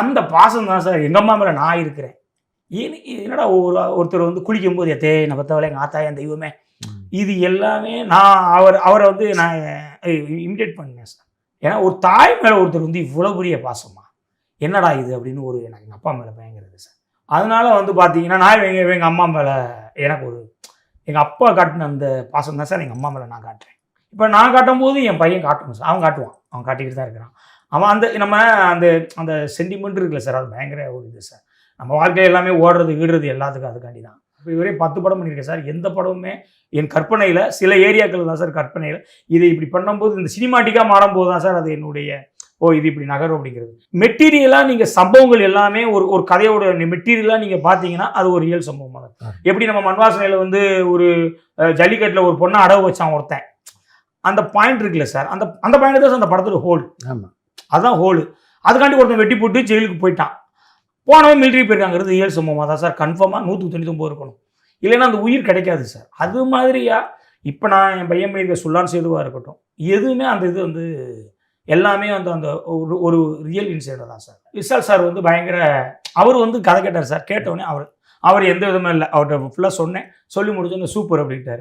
அந்த பாசம் தான் சார் எங்கள் அம்மா மேலே நான் இருக்கிறேன். என்னடா ஒருத்தர் வந்து குளிக்கும்போது என்னை பற்றவளை எங்கள் ஆத்தா என் தெய்வமே, இது எல்லாமே நான் அவரை வந்து நான் இமிடேட் பண்ணேன் சார். ஏன்னா ஒரு தாய் மேலே ஒருத்தர் வந்து இவ்வளோ பெரிய பாசமா என்னடா இது அப்படின்னு ஒரு எனக்கு எங்கள் அப்பா மேலே பயங்கிறது சார். அதனால வந்து பார்த்தீங்கன்னா நான் எங்கள் அம்மா மேலே எனக்கு ஒரு எங்கள் அப்பா காட்டின அந்த பாசம் தான் சார் எங்கள் அம்மா மேலே நான் காட்டுறேன். இப்போ நான் காட்டும்போது என் பையன் காட்டணும் சார். அவன் காட்டுவான், அவன் காட்டிக்கிட்டு தான் இருக்கிறான். அவன் அந்த நம்ம அந்த அந்த சென்டிமெண்ட் இருக்குல்ல சார், அது பயங்கர ஒரு இது சார். நம்ம வாழ்க்கையில் எல்லாமே ஓடுறது வீடுறது எல்லாத்துக்கும் அதுக்காண்டி தான். இப்போ இதுவரை 10 படம் பண்ணியிருக்கேன் சார். எந்த படமுமே என் கற்பனையில் சில ஏரியாக்கள் தான் சார் கற்பனையில் இதை இப்படி பண்ணும்போது இந்த சினிமாட்டிக்காக மாறும்போது தான் சார் அது என்னுடைய இது இப்படி நகரும் அப்படிங்கிறது. மெட்டீரியலாக நீங்கள் சம்பவங்கள் எல்லாமே ஒரு கதையோட மெட்டீரியலாக நீங்கள் பார்த்தீங்கன்னா அது ஒரு ரியல் சம்பவமாக தான். எப்படி நம்ம மண்வாசனையில் வந்து ஒரு ஜல்லிக்கட்டில் ஒரு பொண்ணை அடவு வச்சான் ஒருத்தன், அந்த பாயிண்ட் இருக்குல்ல சார், அந்த பாயிண்ட் தான் சார் அந்த படத்தோட ஹோல். ஆமாம், அதுதான் ஹோலு. அதுக்காண்டி ஒருத்தன் வெட்டி போட்டு ஜெயிலுக்கு போயிட்டான், போனவன் மிலிட்ரி போயிருக்காங்கிறது ரியல் சம்பவமாக தான் சார் கன்ஃபார்மாக 199 இருக்கணும். இல்லைன்னா அந்த உயிர் கிடைக்காது சார். அது மாதிரியா இப்போ நான் என் பையன் பண்ணியிருக்க சுல்லான் சேதுவாக இருக்கட்டும், எதுவுமே அந்த இது வந்து எல்லாமே வந்து அந்த ஒரு ரியல் இன்சிடென்ட் தான் சார். விஷால் சார் வந்து பயங்கர அவர் வந்து கதை கேட்டார் சார். கேட்டவுடனே அவர் எந்த விதமே இல்லை, அவர்கிட்ட ஃபுல்லாக சொன்னேன். சொல்லி முடிச்சோன்னே சூப்பர் அப்படின்ட்டார்.